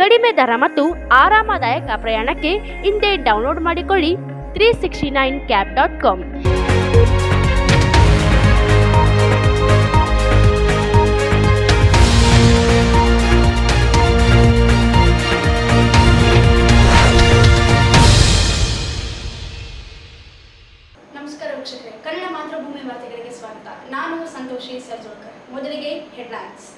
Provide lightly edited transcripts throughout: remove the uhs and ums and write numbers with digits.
ಕಡಿಮೆ ದರ ಮತ್ತು ಆರಾಮದಾಯಕ ಪ್ರಯಾಣಕ್ಕೆ ಹಿಂದೆ ಡೌನ್ಲೋಡ್ ಮಾಡಿಕೊಳ್ಳಿ 369cab.com. ನಮಸ್ಕಾರ ವೀಕ್ಷಕರೇ, ಕನ್ನಡ ಮಾತೃಭೂಮಿ ವಾರ್ತೆಗಳಿಗೆ ಸ್ವಾಗತ. ನಾನು ಸಂತೋಷಿ ಸರ್ಜೋಳ್ಕರ್. ಮೊದಲಿಗೆ ಹೆಡ್ಲೈನ್ಸ್.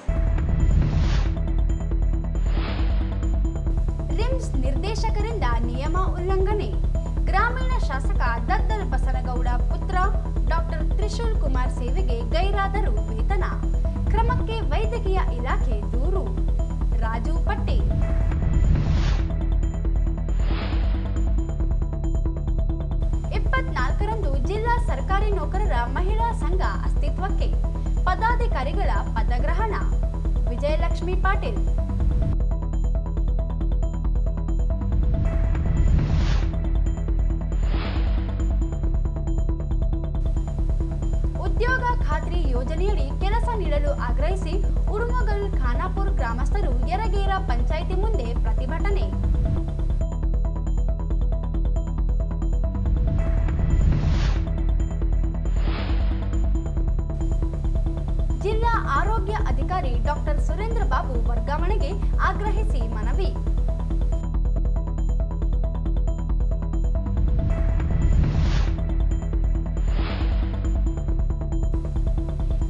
ರಿಮ್ಸ್ ನಿರ್ದೇಶಕರಿಂದ ನಿಯಮ ಉಲ್ಲಂಘನೆ. ಗ್ರಾಮೀಣ ಶಾಸಕ ದದ್ದಲ್ ಬಸನಗೌಡ ಪುತ್ರ ಡಾಕ್ಟರ್ ತ್ರಿಶೂಲ್ ಕುಮಾರ್ ಸೇವೆಗೆ ಗೈರಾದರು ವೇತನ. ಕ್ರಮಕ್ಕೆ ವೈದ್ಯಕೀಯ ಇಲಾಖೆ ದೂರು. ರಾಜು ಪಟ್ಟಿ. 24ರಂದು ಜಿಲ್ಲಾ ಸರ್ಕಾರಿ ನೌಕರರ ಮಹಿಳಾ ಸಂಘ ಅಸ್ತಿತ್ವಕ್ಕೆ, ಪದಾಧಿಕಾರಿಗಳ ಪದಗ್ರಹಣ. ವಿಜಯಲಕ್ಷ್ಮಿ ಪಾಟೀಲ್. ಉದ್ಯೋಗ ಖಾತ್ರಿ ಯೋಜನೆಯಡಿ ಕೆಲಸ ನೀಡಲು ಆಗ್ರಹಿಸಿ ಉಡುಮಗಲ್ ಖಾನಾಪುರ ಗ್ರಾಮಸ್ಥರು ಯರಗೇರ ಪಂಚಾಯಿತಿ ಮುಂದೆ ಪ್ರತಿಭಟನೆ. ಜಿಲ್ಲಾ ಆರೋಗ್ಯ ಅಧಿಕಾರಿ ಡಾಕ್ಟರ್ ಸುರೇಂದ್ರ ಬಾಬು ವರ್ಗಾವಣೆಗೆ ಆಗ್ರಹಿಸಿ ಮನವಿ.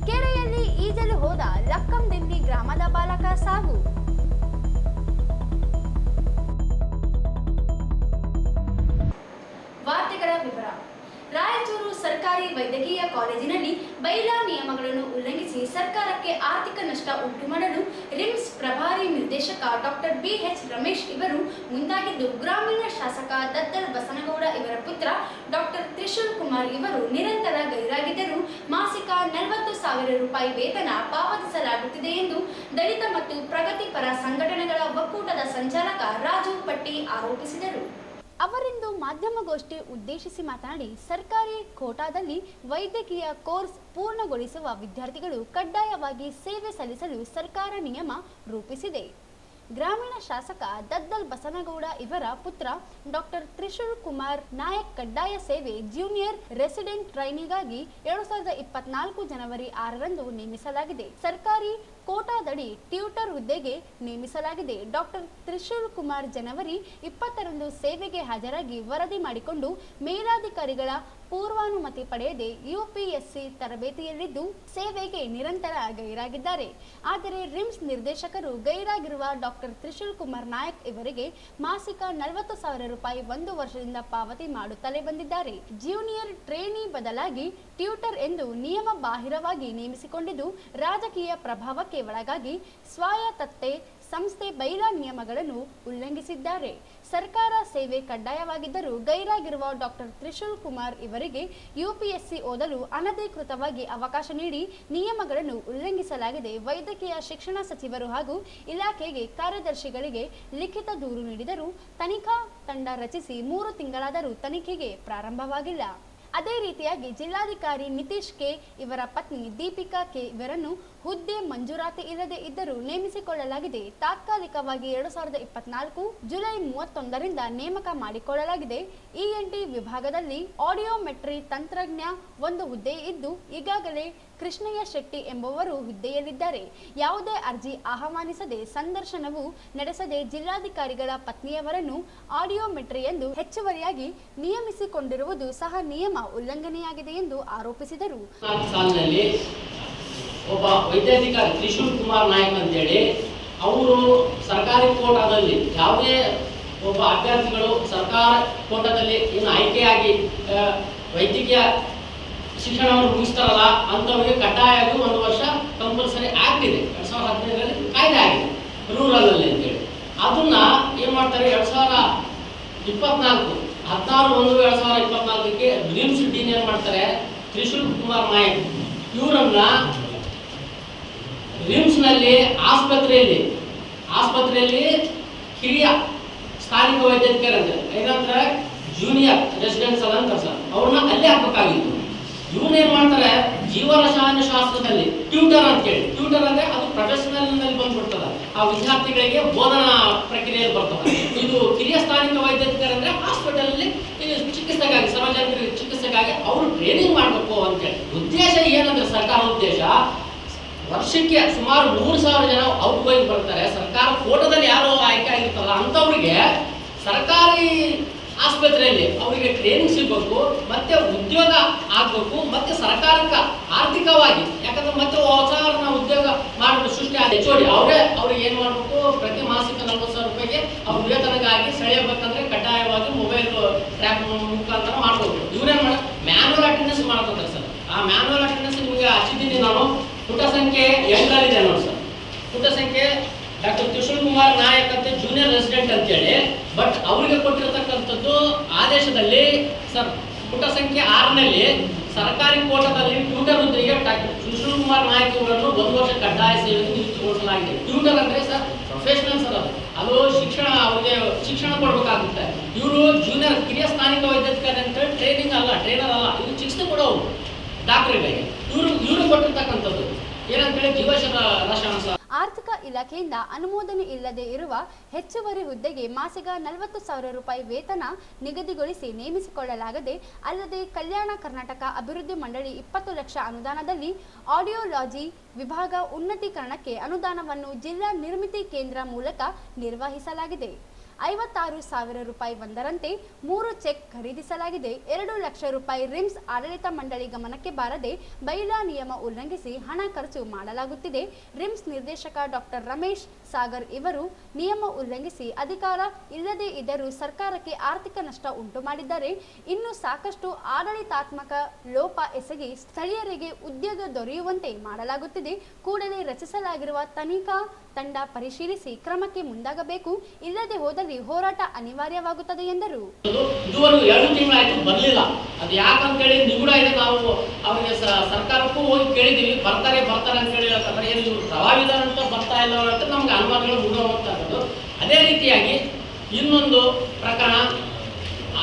ಕೆರೆಯಲ್ಲಿ ಈಜಲು ಹೋದ ಲಕ್ಕಂದಿನ್ನಿ ಗ್ರಾಮದ ಬಾಲಕ ಸಾವು. ವಾರ್ತೆಗಳ ವಿವರ. ರಾಯಚೂರು ಸರ್ಕಾರಿ ವೈದ್ಯಕೀಯ ಕಾಲೇಜಿನಲ್ಲಿ ಬೈಲಾ ನಿಯಮಗಳನ್ನು ಉಲ್ಲಂಘಿಸಿ ಸರ್ಕಾರಕ್ಕೆ ಆರ್ಥಿಕ ನಷ್ಟ ಉಂಟು ಮಾಡಲು ರಿಮ್ಸ್ ಪ್ರಭಾರಿ ನಿರ್ದೇಶಕ ಡಾಕ್ಟರ್ BH ರಮೇಶ್ ಇವರು ಮುಂದಾಗಿದ್ದು, ಗ್ರಾಮೀಣ ಶಾಸಕ ದದ್ದಲ್ ಬಸನಗೌಡ ಇವರ ಪುತ್ರ ಡಾಕ್ಟರ್ ತ್ರಿಶೂಲ್ ಕುಮಾರ್ ಇವರು ನಿರಂತರ ಗೈರಾಗಿದ್ದರೂ ಮಾಸಿಕ 40,000 ರೂಪಾಯಿ ವೇತನ ಪಾವತಿಸಲಾಗುತ್ತಿದೆ ಎಂದು ದಲಿತ ಮತ್ತು ಪ್ರಗತಿಪರ ಸಂಘಟನೆಗಳ ಒಕ್ಕೂಟದ ಸಂಚಾಲಕ ರಾಜು ಪಟ್ಟಿ ಆರೋಪಿಸಿದರು. ಅವರಿಂದು ಮಾಧ್ಯಮಗೋಷ್ಠಿ ಉದ್ದೇಶಿಸಿ ಮಾತನಾಡಿ, ಸರ್ಕಾರಿ ಕೋಟಾದಲ್ಲಿ ವೈದ್ಯಕೀಯ ಕೋರ್ಸ್ ಪೂರ್ಣಗೊಳಿಸುವ ವಿದ್ಯಾರ್ಥಿಗಳು ಕಡ್ಡಾಯವಾಗಿ ಸೇವೆ ಸಲ್ಲಿಸಲು ಸರ್ಕಾರ ನಿಯಮ ರೂಪಿಸಿದೆ. ಗ್ರಾಮೀಣ ಶಾಸಕ ದದ್ದಲ್ ಬಸನಗೌಡ ಇವರ ಪುತ್ರ ಡಾಕ್ಟರ್ ತ್ರಿಶೂಲ್ ಕುಮಾರ್ ನಾಯಕ್ ಕಡ್ಡಾಯ ಸೇವೆ ಜೂನಿಯರ್ ರೆಸಿಡೆಂಟ್ ಟ್ರೈನಿಗಾಗಿ 2024 ಜನವರಿ 6ರಂದು ನೇಮಿಸಲಾಗಿದೆ. ಸರ್ಕಾರಿ ಕೋಟಾದಡಿ ಟ್ಯೂಟರ್ ಹುದ್ದೆಗೆ ನೇಮಿಸಲಾಗಿದೆ. ಡಾಕ್ಟರ್ ತ್ರಿಶೂಲ್ ಕುಮಾರ್ ಜನವರಿ 20ರಂದು ಸೇವೆಗೆ ಹಾಜರಾಗಿ ವರದಿ ಮಾಡಿಕೊಂಡು ಮೇಲಾಧಿಕಾರಿಗಳ ಪೂರ್ವಾನುಮತಿ ಪಡೆಯದೆ UPSC ತರಬೇತಿಯಲ್ಲಿದ್ದು ಸೇವೆಗೆ ನಿರಂತರ ಗೈರಾಗಿದ್ದಾರೆ. ಆದರೆ ರಿಮ್ಸ್ ನಿರ್ದೇಶಕರು ಗೈರಾಗಿರುವ ಡಾಕ್ಟರ್ ತ್ರಿಶೂಲ್ ಕುಮಾರ್ ನಾಯಕ್ ಇವರಿಗೆ ಮಾಸಿಕ 40,000 ರೂಪಾಯಿ 1 ವರ್ಷದಿಂದ ಪಾವತಿ ಮಾಡುತ್ತಲೇ ಬಂದಿದ್ದಾರೆ. ಜೂನಿಯರ್ ಟ್ರೇನಿ ಬದಲಾಗಿ ಟ್ಯೂಟರ್ ಎಂದು ನಿಯಮ ಬಾಹಿರವಾಗಿ ನೇಮಿಸಿಕೊಂಡಿದ್ದು, ರಾಜಕೀಯ ಪ್ರಭಾವಕ್ಕೆ ಒಳಗಾಗಿ ಸ್ವಾಯತ್ತತೆ ಸಂಸ್ಥೆ ಬೈಲಾ ನಿಯಮಗಳನ್ನು ಉಲ್ಲಂಘಿಸಿದ್ದಾರೆ. ಸರ್ಕಾರ ಸೇವೆ ಕಡ್ಡಾಯವಾಗಿದ್ದರೂ ಗೈರಾಗಿರುವ ಡಾಕ್ಟರ್ ತ್ರಿಶೂಲ್ ಕುಮಾರ್ ಇವರಿಗೆ UPSC ಓದಲು ಅನಧಿಕೃತವಾಗಿ ಅವಕಾಶ ನೀಡಿ ನಿಯಮಗಳನ್ನು ಉಲ್ಲಂಘಿಸಲಾಗಿದೆ. ವೈದ್ಯಕೀಯ ಶಿಕ್ಷಣ ಸಚಿವರು ಹಾಗೂ ಇಲಾಖೆಗೆ ಕಾರ್ಯದರ್ಶಿಗಳಿಗೆ ಲಿಖಿತ ದೂರು ನೀಡಿದರೂ ತನಿಖಾ ತಂಡ ರಚಿಸಿ 3 ತಿಂಗಳಾದರೂ ತನಿಖೆಗೆ ಪ್ರಾರಂಭವಾಗಿಲ್ಲ. ಅದೇ ರೀತಿಯಾಗಿ ಜಿಲ್ಲಾಧಿಕಾರಿ ನಿತೀಶ್ ಕೆ ಇವರ ಪತ್ನಿ ದೀಪಿಕಾ ಕೆ ಇವರನ್ನು ಹುದ್ದೆ ಮಂಜೂರಾತಿ ಇಲ್ಲದೆ ಇದ್ದರೂ ನೇಮಿಸಿಕೊಳ್ಳಲಾಗಿದೆ. ತಾತ್ಕಾಲಿಕವಾಗಿ 2024 ಜುಲೈ 31ರಿಂದ ನೇಮಕ ಮಾಡಿಕೊಳ್ಳಲಾಗಿದೆ. ENT ವಿಭಾಗದಲ್ಲಿ ಆಡಿಯೋಮೆಟ್ರಿ ತಂತ್ರಜ್ಞ 1 ಹುದ್ದೆ ಇದ್ದು, ಈಗಾಗಲೇ ಕೃಷ್ಣಯ್ಯ ಶೆಟ್ಟಿ ಎಂಬುವರು ಹುದ್ದೆಯಲ್ಲಿದ್ದಾರೆ. ಯಾವುದೇ ಅರ್ಜಿ ಆಹ್ವಾನಿಸದೆ ಸಂದರ್ಶನವೂ ನಡೆಸದೆ ಜಿಲ್ಲಾಧಿಕಾರಿಗಳ ಪತ್ನಿಯವರನ್ನು ಆಡಿಯೋಮೆಟ್ರಿ ಎಂದು ಹೆಚ್ಚುವರಿಯಾಗಿ ನೇಮಿಸಿಕೊಂಡಿರುವುದು ಸಹ ನಿಯಮ ಉಲ್ಲಂಘನೆಯಾಗಿದೆ ಎಂದು ಆರೋಪಿಸಿದರು. ಒಬ್ಬ ವೈದ್ಯಾಧಿಕಾರಿ ತ್ರಿಶೂಲ್ ಕುಮಾರ್ ನಾಯಕ್ ಅಂತೇಳಿ ಅವರು ಸರ್ಕಾರಿ ಕೋಟಾದಲ್ಲಿ ಯಾವುದೇ ಒಬ್ಬ ಅಭ್ಯರ್ಥಿಗಳು ಸರ್ಕಾರ ಕೋಟಾದಲ್ಲಿ ಏನು ಆಯ್ಕೆಯಾಗಿ ವೈದ್ಯಕೀಯ ಶಿಕ್ಷಣವನ್ನು ಮುಗಿಸ್ತಾರಲ್ಲ ಅಂಥವ್ರಿಗೆ ಕಡ್ಡಾಯವಾಗಿ 1 ವರ್ಷ ಕಂಪಲ್ಸರಿ ಆಕ್ಟ್ ಇದೆ. 2015ರಲ್ಲಿ ಕಾಯ್ದೆ ಆಗಿದೆ ರೂರಲಲ್ಲಿ ಅಂತೇಳಿ. ಅದನ್ನ ಏನು ಮಾಡ್ತಾರೆ, 2024 16/1/2024ಕ್ಕೆ ರಿಮ್ಸ್ ಡೀನ್ ಏನು ಮಾಡ್ತಾರೆ, ತ್ರಿಶೂಲ್ ಕುಮಾರ್ ನಾಯಕ್ ಇವರನ್ನ ರಿಮ್ಸ್ನಲ್ಲಿ ಆಸ್ಪತ್ರೆಯಲ್ಲಿ ಹಿರಿಯ ಸ್ಥಾನಿಕ ವೈದ್ಯಾಧಿಕಾರಿ ಅಂತ ಏನಂದ್ರೆ ಜೂನಿಯರ್ ರೆಸಿಡೆಂಟ್ಸ್ ಅಂತ ಸರ್, ಅವ್ರನ್ನ ಅಲ್ಲೇ ಹಾಕಬೇಕಾಗಿತ್ತು. ಇವನೇನ್ ಮಾಡ್ತಾರೆ, ಜೀವರಸಾಯನ ಶಾಸ್ತ್ರದಲ್ಲಿ ಟ್ಯೂಟರ್ ಅಂತ ಹೇಳಿ, ಟ್ಯೂಟರ್ ಅಂದ್ರೆ ಅದು ಪ್ರೊಫೆಷನಲ್ ನಲ್ಲಿ ಬಂದ್ಬಿಡ್ತದ, ಆ ವಿದ್ಯಾರ್ಥಿಗಳಿಗೆ ಬೋಧನಾ ಪ್ರಕ್ರಿಯೆ ಉದ್ದೇಶ ಏನಂದ್ರೆ ಸರ್ಕಾರದ ಉದ್ದೇಶ ವರ್ಷಕ್ಕೆ ಸುಮಾರು 3,000 ಜನ ಔಟ್ ಗೋಯಿಂಗ್ ಬರ್ತಾರೆ. ಸರ್ಕಾರ ಕೋಟಾದಲ್ಲಿ ಯಾರು ಆಯ್ಕೆ ಆಗಿರ್ತಾರಲ್ಲ ಅಂಥವ್ರಿಗೆ ಸರ್ಕಾರಿ ಆಸ್ಪತ್ರೆಯಲ್ಲಿ ಅವರಿಗೆ ಟ್ರೈನಿಂಗ್ ಸಿಗಬೇಕು, ಮತ್ತೆ ಉದ್ಯೋಗ ಆಗಬೇಕು, ಮತ್ತೆ ಸರ್ಕಾರಕ್ಕೆ ಆರ್ಥಿಕವಾಗಿ ಯಾಕಂದ್ರೆ ಮತ್ತೆ ಹೊಸ ಉದ್ಯೋಗ ಮಾಡಬೇಕು ಸೃಷ್ಟಿ ಆದ ಹೆಚ್ಚೋಡಿ ಅವ್ರಿಗೆ ಏನು ಮಾಡಬೇಕು, ಪ್ರತಿ ಮಾಸಿಕ 40,000 ರೂಪಾಯಿಗೆ ಅವ್ರ ವೇತನಕ್ಕಾಗಿ ಸೆಳೆಯಬೇಕಂದ್ರೆ ಕಡ್ಡಾಯವಾಗಿ ಮೊಬೈಲ್ ಟ್ರ್ಯಾಕ್ ಮುಖಾಂತರ ಮಾಡ್ಬೋದು. ಇವ್ರೇನು ಮಾಡ ಮ್ಯಾನ್ಯಲ್ ಅಟೆಂಡೆನ್ಸ್ ಮಾಡ್ತಾರೆ ಸರ್. ಆ ಮ್ಯಾನ್ಯಲ್ ಅಟೆಂಡೆನ್ಸ್ ನಿಮಗೆ ಹಚ್ಚಿದ್ದೀನಿ ನಾನು. ಪುಟ ಸಂಖ್ಯೆ 8 ನೋಡಿ ಸರ್. ಪುಟ ಸಂಖ್ಯೆ ಡಾಕ್ಟರ್ ತ್ರಿಶೂಲ್ ಕುಮಾರ್ ನಾಯಕ್ ಅಂತ ಜೂನಿಯರ್ ರೆಸಿಡೆಂಟ್ ಅಂತೇಳಿ, ಬಟ್ ಅವರಿಗೆ ಕೊಟ್ಟಿರತಕ್ಕಂಥದ್ದು ಆದೇಶದಲ್ಲಿ ಸರ್ ಪುಟ ಸಂಖ್ಯೆ 6ನಲ್ಲಿ ಸರ್ಕಾರಿ ಕೋಟಾದಲ್ಲಿ ಟ್ಯೂಟರ್ ಹುದ್ದೆಗೆ ಡಾಕ್ಟರ್ ತ್ರಿಶೂಲ್ ಕುಮಾರ್ ನಾಯಕ್ ಅವರನ್ನು 1 ವರ್ಷ ಕಡ್ಡಾಯ ಸೇವೆಗೆ ನಿಯುಕ್ತಿಗೊಳಿಸಲಾಗಿದೆ. ಟ್ಯೂಟರ್ ಅಂದ್ರೆ ಸರ್ ಪ್ರೊಫೆಷನಲ್ ಸರ್, ಅದು ಶಿಕ್ಷಣ, ಅವರಿಗೆ ಶಿಕ್ಷಣ ಕೊಡಬೇಕಾಗುತ್ತೆ. ಇವರು ಜೂನಿಯರ್ ಕಿರಿಯ ಸ್ಥಾನಿಕ ವೈದ್ಯಾಧಿಕಾರಿ ಅಂತ ಟ್ರೈನಿಂಗ್ ಅಲ್ಲ, ಟ್ರೈನರ್ ಅಲ್ಲ, ಇವರು ಚಿಕಿತ್ಸೆ ಕೊಡೋರು ಡಾಕ್ಟರ್ಗಳಿಗೆ. ಇವರು ಕೊಟ್ಟಿರ್ತಕ್ಕಂಥದ್ದು ಏನಂತೇಳಿ ಜೀವಶರ ರಸಾಯನ. ಆರ್ಥಿಕ ಇಲಾಖೆಯಿಂದ ಅನುಮೋದನೆ ಇಲ್ಲದೆ ಇರುವ ಹೆಚ್ಚುವರಿ ಹುದ್ದೆಗೆ ಮಾಸಿಕ 40,000 ರೂಪಾಯಿ ವೇತನ ನಿಗದಿಗೊಳಿಸಿ ನೇಮಿಸಿಕೊಳ್ಳಲಾಗದೆ, ಅಲ್ಲದೆ ಕಲ್ಯಾಣ ಕರ್ನಾಟಕ ಅಭಿವೃದ್ಧಿ ಮಂಡಳಿ 20 ಲಕ್ಷ ಅನುದಾನದಲ್ಲಿ ಆಡಿಯೋಲಾಜಿ ವಿಭಾಗ ಉನ್ನತೀಕರಣಕ್ಕೆ ಅನುದಾನವನ್ನು ಜಿಲ್ಲಾ ನಿರ್ಮಿತಿ ಕೇಂದ್ರ ಮೂಲಕ ನಿರ್ವಹಿಸಲಾಗಿದೆ. 56,000 ರೂಪಾಯಿ ಒಂದರಂತೆ 3 ಚೆಕ್ ಖರೀದಿಸಲಾಗಿದೆ. 2 ಲಕ್ಷ ರೂಪಾಯಿ ರಿಮ್ಸ್ ಆಡಳಿತ ಮಂಡಳಿ ಗಮನಕ್ಕೆ ಬಾರದೆ ಬೈಲಾ ನಿಯಮ ಉಲ್ಲಂಘಿಸಿ ಹಣ ಖರ್ಚು ಮಾಡಲಾಗುತ್ತಿದೆ. ರಿಮ್ಸ್ ನಿರ್ದೇಶಕ ಡಾಕ್ಟರ್ ರಮೇಶ್ ಸಾಗರ್ ಇವರು ನಿಯಮ ಉಲ್ಲಂಘಿಸಿ ಅಧಿಕಾರ ಇಲ್ಲದೇ ಇದ್ದರೂ ಸರ್ಕಾರಕ್ಕೆ ಆರ್ಥಿಕ ನಷ್ಟ ಉಂಟು ಮಾಡಿದ್ದಾರೆ. ಇನ್ನು ಸಾಕಷ್ಟು ಆಡಳಿತಾತ್ಮಕ ಲೋಪ ಎಸಗಿ ಸ್ಥಳೀಯರಿಗೆ ಉದ್ಯೋಗ ದೊರೆಯುವಂತೆ ಮಾಡಲಾಗುತ್ತಿದೆ. ಕೂಡಲೇ ರಚಿಸಲಾಗಿರುವ ತನಿಖಾ ತಂಡ ಪರಿಶೀಲಿಸಿ ಕ್ರಮಕ್ಕೆ ಮುಂದಾಗಬೇಕು, ಇಲ್ಲದೆ ಹೋದಲ್ಲಿ ಹೋರಾಟ ಅನಿವಾರ್ಯವಾಗುತ್ತದೆ ಎಂದರು. ಇದುವರೆಗೂ 2 ತಿಂಗಳಾಯ್ತು ಬರಲಿಲ್ಲ. ಅದು ಯಾಕಂತೇಳಿ ನಿಗೂಢ ಇದೆ. ನಾವು ಅವರಿಗೆ ಸರ್ಕಾರಕ್ಕೂ ಹೋಗಿ ಕೇಳಿದೀವಿ, ಬರ್ತಾರೆ ಅಂತ ಹೇಳಿ ಹೇಳ್ತಾರೆ. ಏನು ಇವರು ಪ್ರಭಾವಿತ ಅಂತ ಬರ್ತಾ ಇಲ್ಲ ಅಂತ ನಮ್ಗೆ ಅನುಮಾನಗಳು ಮೂಡುವಂಥದ್ದು. ಅದೇ ರೀತಿಯಾಗಿ ಇನ್ನೊಂದು ಪ್ರಕರಣ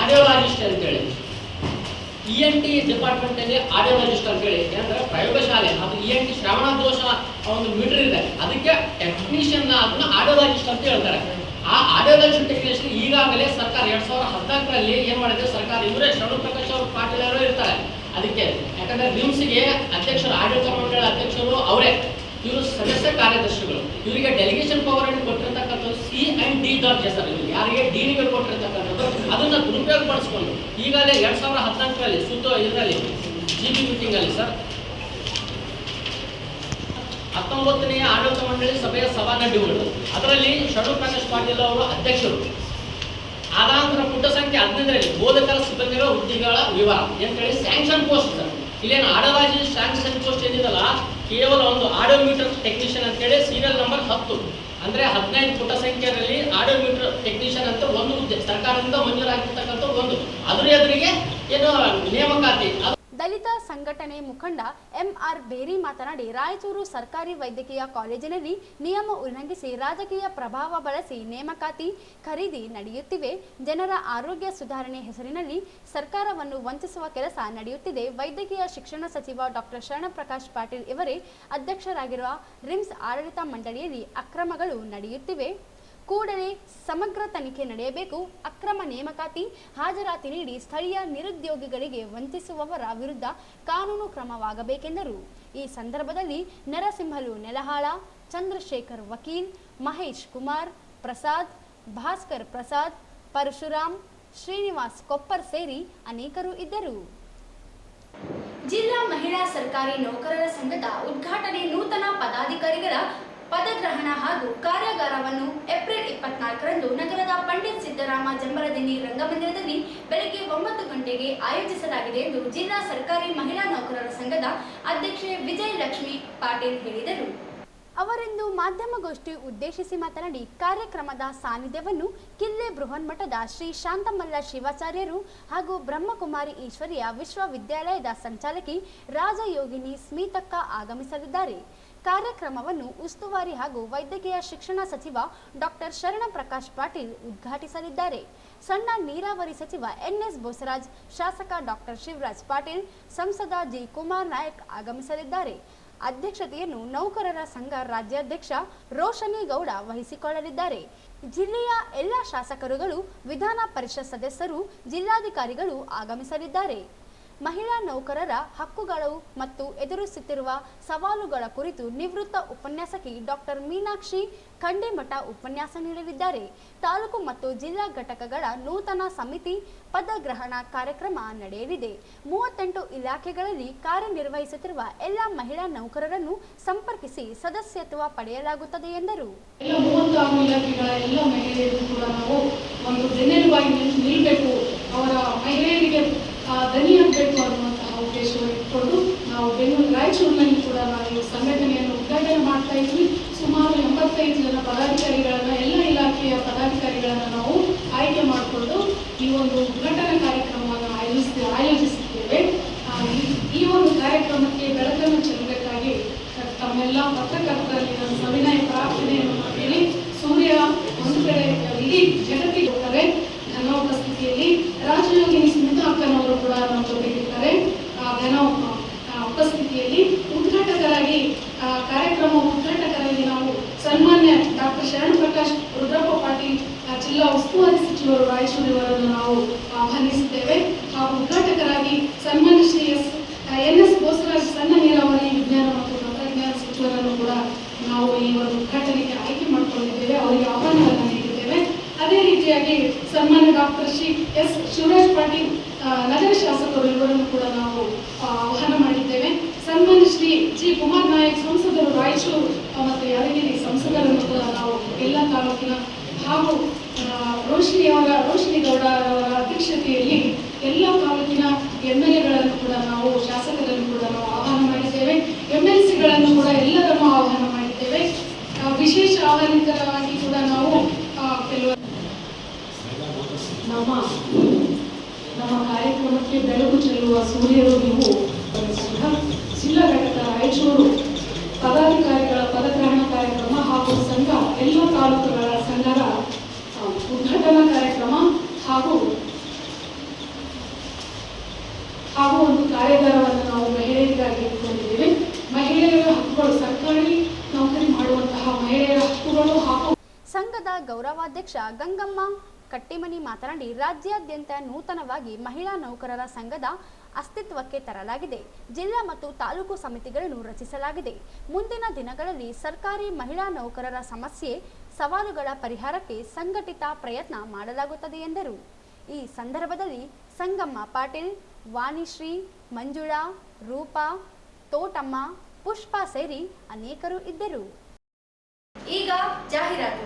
ಆಡಿಯೋಲಾಜಿಸ್ಟ್ ಅಂತೇಳಿ ENT ಡಿಪಾರ್ಟ್ಮೆಂಟ್ ಅಲ್ಲಿ ಆಡಿಯೋಲಾಜಿಸ್ಟ್ ಅಂತೇಳಿ ಏನಂದ್ರೆ ಪ್ರಯೋಗಶಾಲೆ, ಅದು ENT ಶ್ರವಣ ದೋಷ ಒಂದು ಮೀಟರ್ ಇದೆ, ಅದಕ್ಕೆ ಟೆಕ್ನಿಷಿಯನ್ ಅದನ್ನ ಆಡಿಯೋಲಾಜಿಸ್ಟ್ ಅಂತ ಹೇಳ್ತಾರೆ. ಆ ಆಡಿಯೋಲಾಜಿಸ್ಟ್ ಟೆಕ್ನಿಷಿಯನ್ ಈಗಾಗಲೇ ಸರ್ಕಾರ 2014ರಲ್ಲಿ ಏನ್ ಮಾಡಿದ್ರೆ ಸರ್ಕಾರ ಇವರೇ ಶ್ರವಣ ಪ್ರಕಾಶ್ ಅವರು ಪಾಟೀಲ್ ಅವರು ಇರ್ತಾರೆ ಅದಕ್ಕೆ. ಯಾಕಂದ್ರೆ ರಿಮ್ಸ್ಗೆ ಅಧ್ಯಕ್ಷರು, ಆಡಳಿತ ಮಂಡಳಿ ಅಧ್ಯಕ್ಷರು ಅವರೇ, ಇವರು ಸದಸ್ಯ ಕಾರ್ಯದರ್ಶಿಗಳು. ಇವರಿಗೆ ಡೆಲಿಗೇಷನ್ ಪವರ್ ಅನ್ನು ಕೊಟ್ಟಿರ್ತಕ್ಕಂಥದ್ದು C&D ದರ್ಜೆ ಸರ್. ಇವರು ಯಾರಿಗೆ ಡೀನಿಗೆ ಕೊಟ್ಟಿರ್ತಕ್ಕಂಥದ್ದು ಅದನ್ನ ದುರುಪಯೋಗ ಪಡಿಸ್ಕೊಂಡು ಈಗಾಗಲೇ 2014ರಲ್ಲಿ ಇದರಲ್ಲಿ GB ಮೀಟಿಂಗ್ ಅಲ್ಲಿ ಸರ್ 19ನೇ ಆಡಳಿತ ಮಂಡಳಿ ಸಭೆಯ ಸಭಾನಡಿಗಳು, ಅದರಲ್ಲಿ ಷಡು ಪ್ರಕಾಶ್ ಪಾಟೀಲ್ ಅವರು ಅಧ್ಯಕ್ಷರು. ಆದಾಂತರ ಪುಟ ಸಂಖ್ಯೆ 15ರಲ್ಲಿ ಬೋಧಕರ ಸಿಬ್ಬಂದಿಗಳ ಹುದ್ದೆಗಳ ವಿವರ ಅಂತೇಳಿ ಸ್ಯಾಂಕ್ಷನ್ ಪೋಸ್ಟ್ ಸರ್. ಇಲ್ಲೇನು ಆಡಿಯೋಲಾಜಿಸ್ಟ್ ಸ್ಯಾಂಕ್ಷನ್ ಪೋಸ್ಟ್ ಏನಿದಲ್ಲ, ಕೇವಲ ಒಂದು ಆಡಿಯೋಮೀಟರ್ ಟೆಕ್ನಿಷಿಯನ್ ಅಂತೇಳಿ ಸೀರಿಯಲ್ ನಂಬರ್ 10 ಅಂದ್ರೆ 15 ಪುಟ ಸಂಖ್ಯೆಯಲ್ಲಿ ಆಡಿಯೋಮೀಟರ್ ಟೆಕ್ನಿಷಿಯನ್ ಅಂತ ಒಂದು ಹುದ್ದೆ ಸರ್ಕಾರದಿಂದ ಮಂಜೂರಾಗಿರ್ತಕ್ಕಂಥ ಒಂದು, ಅದ್ರ ಎದುರಿಗೆ ಏನು ನೇಮಕಾತಿ. ದಲಿತ ಸಂಘಟನೆ ಮುಖಂಡ MR ಬೇರಿ ಮಾತನಾಡಿ, ರಾಯಚೂರು ಸರ್ಕಾರಿ ವೈದ್ಯಕೀಯ ಕಾಲೇಜಿನಲ್ಲಿ ನಿಯಮ ಉಲ್ಲಂಘಿಸಿ ರಾಜಕೀಯ ಪ್ರಭಾವ ಬಳಸಿ ನೇಮಕಾತಿ ಖರೀದಿ ನಡೆಯುತ್ತಿವೆ. ಜನರ ಆರೋಗ್ಯ ಸುಧಾರಣೆ ಹೆಸರಿನಲ್ಲಿ ಸರ್ಕಾರವನ್ನು ವಂಚಿಸುವ ಕೆಲಸ ನಡೆಯುತ್ತಿದೆ. ವೈದ್ಯಕೀಯ ಶಿಕ್ಷಣ ಸಚಿವ ಡಾಕ್ಟರ್ ಶರಣಪ್ರಕಾಶ್ ಪಾಟೀಲ್ ಇವರೇ ಅಧ್ಯಕ್ಷರಾಗಿರುವ ರಿಮ್ಸ್ ಆಡಳಿತ ಮಂಡಳಿಯಲ್ಲಿ ಅಕ್ರಮಗಳು ನಡೆಯುತ್ತಿವೆ. ಕೂಡಲೇ ಸಮಗ್ರ ತನಿಖೆ ನಡೆಯಬೇಕು. ಅಕ್ರಮ ನೇಮಕಾತಿ, ಹಾಜರಾತಿ ನೀಡಿ ಸ್ಥಳೀಯ ನಿರುದ್ಯೋಗಿಗಳಿಗೆ ವಂಚಿಸುವವರ ವಿರುದ್ಧ ಕಾನೂನು ಕ್ರಮವಾಗಬೇಕೆಂದರು. ಈ ಸಂದರ್ಭದಲ್ಲಿ ನರಸಿಂಹಲು ನೆಲಹಾಳ, ಚಂದ್ರಶೇಖರ್ ವಕೀಲ್, ಮಹೇಶ್ ಕುಮಾರ್ ಪ್ರಸಾದ್, ಭಾಸ್ಕರ್ ಪ್ರಸಾದ್, ಪರಶುರಾಮ್, ಶ್ರೀನಿವಾಸ್ ಕೊಪ್ಪರ್ ಸೇರಿ ಅನೇಕರು ಇದ್ದರು. ಜಿಲ್ಲಾ ಮಹಿಳಾ ಸರ್ಕಾರಿ ನೌಕರರ ಸಂಘದ ಉದ್ಘಾಟನೆ, ನೂತನ ಪದಾಧಿಕಾರಿಗಳ ಪದಗ್ರಹಣ ಹಾಗೂ ಕಾರ್ಯಾಗಾರವನ್ನು ಏಪ್ರಿಲ್ 24ರಂದು ನಗರದ ಪಂಡಿತ್ ಸಿದ್ದರಾಮ ಜಂಬರದಿನ್ನಿ ರಂಗಮಂದಿರದಲ್ಲಿ ಬೆಳಗ್ಗೆ 9 ಗಂಟೆಗೆ ಆಯೋಜಿಸಲಾಗಿದೆ ಎಂದು ಜಿಲ್ಲಾ ಸರ್ಕಾರಿ ಮಹಿಳಾ ನೌಕರರ ಸಂಘದ ಅಧ್ಯಕ್ಷೆ ವಿಜಯಲಕ್ಷ್ಮಿ ಪಾಟೀಲ್ ಹೇಳಿದರು. ಅವರಿಂದು ಮಾಧ್ಯಮಗೋಷ್ಠಿ ಉದ್ದೇಶಿಸಿ ಮಾತನಾಡಿ, ಕಾರ್ಯಕ್ರಮದ ಸಾನ್ನಿಧ್ಯವನ್ನು ಕಿಲ್ಲೆ ಬೃಹನ್ಮಠದ ಶ್ರೀ ಶಾಂತಮಲ್ಲ ಶಿವಾಚಾರ್ಯರು ಹಾಗೂ ಬ್ರಹ್ಮಕುಮಾರಿ ಈಶ್ವರಿಯ ವಿಶ್ವವಿದ್ಯಾಲಯದ ಸಂಚಾಲಕಿ ರಾಜಯೋಗಿನಿ ಸ್ಮಿತಕ್ಕ ಆಗಮಿಸಲಿದ್ದಾರೆ. ಕಾರ್ಯಕ್ರಮವನ್ನು ಉಸ್ತುವಾರಿ ಹಾಗೂ ವೈದ್ಯಕೀಯ ಶಿಕ್ಷಣ ಸಚಿವ ಡಾಕ್ಟರ್ ಶರಣಪ್ರಕಾಶ್ ಪಾಟೀಲ್ ಉದ್ಘಾಟಿಸಲಿದ್ದಾರೆ. ಸಣ್ಣ ನೀರಾವರಿ ಸಚಿವ NS ಬೋಸರಾಜ್, ಶಾಸಕ ಡಾಕ್ಟರ್ ಶಿವರಾಜ್ ಪಾಟೀಲ್, ಸಂಸದ G ಕುಮಾರ್ ನಾಯಕ್ ಆಗಮಿಸಲಿದ್ದಾರೆ. ಅಧ್ಯಕ್ಷತೆಯನ್ನು ನೌಕರರ ಸಂಘ ರಾಜ್ಯಾಧ್ಯಕ್ಷ ರೋಶನಿಗೌಡ ವಹಿಸಿಕೊಳ್ಳಲಿದ್ದಾರೆ. ಜಿಲ್ಲೆಯ ಎಲ್ಲ ಶಾಸಕರುಗಳು, ವಿಧಾನ ಪರಿಷತ್ ಸದಸ್ಯರು, ಜಿಲ್ಲಾಧಿಕಾರಿಗಳು ಆಗಮಿಸಲಿದ್ದಾರೆ. ಮಹಿಳಾ ನೌಕರರ ಹಕ್ಕುಗಳು ಮತ್ತು ಎದುರಿಸುತ್ತಿರುವ ಸವಾಲುಗಳ ಕುರಿತು ನಿವೃತ್ತ ಉಪನ್ಯಾಸಕಿ ಡಾಕ್ಟರ್ ಮೀನಾಕ್ಷಿ ಖಂಡೇಮಠ ಉಪನ್ಯಾಸ ನೀಡಲಿದ್ದಾರೆ. ತಾಲೂಕು ಮತ್ತು ಜಿಲ್ಲಾ ಘಟಕಗಳ ನೂತನ ಸಮಿತಿ ಪದಗ್ರಹಣ ಕಾರ್ಯಕ್ರಮ ನಡೆಯಲಿದೆ. 38 ಇಲಾಖೆಗಳಲ್ಲಿ ಕಾರ್ಯನಿರ್ವಹಿಸುತ್ತಿರುವ ಎಲ್ಲ ಮಹಿಳಾ ನೌಕರರನ್ನು ಸಂಪರ್ಕಿಸಿ ಸದಸ್ಯತ್ವ ಪಡೆಯಲಾಗುತ್ತದೆ ಎಂದರು. ಎಲ್ಲ 36 ಇಲಾಖೆಗಳ ಎಲ್ಲ ಮಹಿಳೆಯರು ಕೂಡ ನಾವು ಒಂದು ಬೆನ್ನೆಲುಬಾಗಿ ನಿಲ್ಲಬೇಕು, ಅವರ ಮಹಿಳೆಯರಿಗೆ ದನಿಯಾಗಬೇಕು ಅನ್ನುವಂತಹ ಉದ್ದೇಶವನ್ನು ಇಟ್ಕೊಂಡು ನಾವು ರಾಯಚೂರಿನಲ್ಲಿ ಕೂಡ ನಾವು ಸಂಘಟನೆಯನ್ನು ಉದ್ಘಾಟನೆ ಮಾಡ್ತಾ ಇದ್ವಿ. ಸುಮಾರು 85 ಜನ ಪದಾಧಿಕಾರಿಗಳನ್ನ, ಎಲ್ಲ ಇಲಾಖೆಯ ಪದಾಧಿಕಾರಿಗಳನ್ನ ನಾವು ಆಯ್ಕೆ ಮಾಡಿಕೊಂಡು ಈ ಒಂದು ಉದ್ಘಾಟನಾ ಕಾರ್ಯಕ್ರಮವನ್ನು ಆಯೋಜಿಸಿದ್ದೇವೆ. ಈ ಒಂದು ಕಾರ್ಯಕ್ರಮಕ್ಕೆ ಬೆಳಕನ್ನು ಚೆಲ್ಲಬೇಕಾಗಿ ತಮ್ಮೆಲ್ಲ ಪತ್ರಕರ್ತರಲ್ಲಿ ನಾನು ಸವಿನಯ ಪ್ರಾರ್ಥನೆಯನ್ನು ಮಾಡ್ತೀನಿ. ಸೂರ್ಯ ಒಂದು ಕಡೆ ಇಡೀ ಜಗತ್ತಿಗೆ ಹೋಗ್ತಾರೆ. ಘನ ಉಪಸ್ಥಿತಿಯಲ್ಲಿ ರಾಜಯೋಗಿನಿ ಸ್ಮಿತಾ ಅಕ್ಕನವರು ಕೂಡ ನಮ್ಮ ಜೊತೆಗಿರ್ತಾರೆ. ಘನ ಉಪಸ್ಥಿತಿಯಲ್ಲಿ ಉದ್ಘಾಟಕರಾಗಿ ಕಾರ್ಯಕ್ರಮ ಉದ್ಘಾಟಕರಾಗಿ ನಾವು ಸನ್ಮಾನ್ಯ ಡಾಕ್ಟರ್ ಶರಣ್ ಪ್ರಕಾಶ್ ರುದ್ರಪ್ಪ ಪಾಟೀಲ್ ಜಿಲ್ಲಾ ಉಸ್ತುವಾರಿ ಸಚಿವರು ರಾಯಚೂರಿವರನ್ನು ನಾವು ಆಹ್ವಾನಿಸಿದ್ದೇವೆ. ಹಾಗೂ ಉದ್ಘಾಟಕರಾಗಿ ಸನ್ಮಾನ್ಯ ಶ್ರೀ ಎನ್.ಎಸ್. ಬೋಸರಾಜ್ ಸಣ್ಣ ನೀರಾವರಿ ವಿಜ್ಞಾನ ಮತ್ತು ತಂತ್ರಜ್ಞಾನ ಸಚಿವರನ್ನು ಕೂಡ ನಾವು ಈ ಒಂದು ಉದ್ಘಾಟನೆಗೆ ಆಯ್ಕೆ ಮಾಡಿಕೊಂಡಿದ್ದೇವೆ, ಅವರಿಗೆ ಆಹ್ವಾನವನ್ನು ನೀಡಿದ್ದೇವೆ. ಅದೇ ರೀತಿಯಾಗಿ ಸನ್ಮಾನ್ಯ ಡಾಕ್ಟರ್ ಶ್ರೀ ಎಸ್. ಶಿವರಾಜ್ ಪಾಟೀಲ್ ನಗರ ಶಾಸಕರು ಇವರನ್ನು ಕೂಡ ನಾವು ಆಹ್ವಾನ ಮಾಡಿದ್ದೇವೆ. ಸನ್ಮಾನ್ಯ ಶ್ರೀ ಜಿ. ಕುಮಾರ್ ನಾಯಕ್ ಸಂಸದರು ರಾಯಚೂರು ಮತ್ತು ಯಾದಗಿರಿ ಸಂಸದರನ್ನು ಕೂಡ ನಾವು ಎಲ್ಲ ತಾಲೂಕಿನ ಹಾಗೂ ರೋಶಿನಿ ಗೌಡ ಅವರ ಅಧ್ಯಕ್ಷತೆಯಲ್ಲಿ ಎಲ್ಲ ತಾಲೂಕಿನ MLAಗಳನ್ನು ಕೂಡ ನಾವು ಶಾಸಕರನ್ನು ಕೂಡ ನಾವು ಆಹ್ವಾನ ಮಾಡಿದ್ದೇವೆ. MLCಗಳನ್ನು ಕೂಡ ಎಲ್ಲರನ್ನು ಆಹ್ವಾನ ಮಾಡಿದ್ದೇವೆ. ವಿಶೇಷ ಆಹ್ವಾನಿತರಾಗಿ ಕೂಡ ನಾವು ಕೆಲವು ನಮ್ಮ ಕಾರ್ಯಕ್ರಮಕ್ಕೆ ಬೆಳಕು ಚೆಲ್ಲುವ ಸೂರ್ಯರು ನೀವು. ಜಿಲ್ಲಾ ಘಟಕ ರಾಯಚೂರು ಪದಾಧಿಕಾರಿಗಳ ಪದಗ್ರಹಣ ಕಾರ್ಯಕ್ರಮ ಹಾಗೂ ಸಂಘ ಎಲ್ಲ ತಾಲೂಕುಗಳ ಸಂಘದ ಉದ್ಘಾಟನಾ ಕಾರ್ಯಕ್ರಮ ಹಾಗೂ ಒಂದು ಕಾರ್ಯಾಗಾರವನ್ನು ನಾವು ಮಹಿಳೆಯರಿಗಾಗಿ ಇಟ್ಕೊಂಡಿದ್ದೇವೆ. ಮಹಿಳೆಯರ ಹಕ್ಕುಗಳು, ಸರ್ಕಾರಿ ನೌಕರಿ ಮಾಡುವಂತಹ ಮಹಿಳೆಯರ ಹಕ್ಕುಗಳು ಹಾಗೂ ಸಂಘದ ಗೌರವಾಧ್ಯಕ್ಷ ಗಂಗಮ್ಮ ಕಟ್ಟಿಮನಿ ಮಾತನಾಡಿ, ರಾಜ್ಯಾದ್ಯಂತ ನೂತನವಾಗಿ ಮಹಿಳಾ ನೌಕರರ ಸಂಘದ ಅಸ್ತಿತ್ವಕ್ಕೆ ತರಲಾಗಿದೆ. ಜಿಲ್ಲಾ ಮತ್ತು ತಾಲೂಕು ಸಮಿತಿಗಳನ್ನು ರಚಿಸಲಾಗಿದೆ. ಮುಂದಿನ ದಿನಗಳಲ್ಲಿ ಸರ್ಕಾರಿ ಮಹಿಳಾ ನೌಕರರ ಸಮಸ್ಯೆ ಸವಾಲುಗಳ ಪರಿಹಾರಕ್ಕೆ ಸಂಘಟಿತ ಪ್ರಯತ್ನ ಮಾಡಲಾಗುತ್ತದೆ ಎಂದರು. ಈ ಸಂದರ್ಭದಲ್ಲಿ ಸಂಗಮ್ಮ ಪಾಟೀಲ್, ವಾಣಿಶ್ರೀ, ಮಂಜುಳಾ, ರೂಪಾ, ತೋಟಮ್ಮ, ಪುಷ್ಪ ಸೇರಿ ಅನೇಕರು ಇದ್ದರು. ಈಗ ಜಾಹೀರಾತು.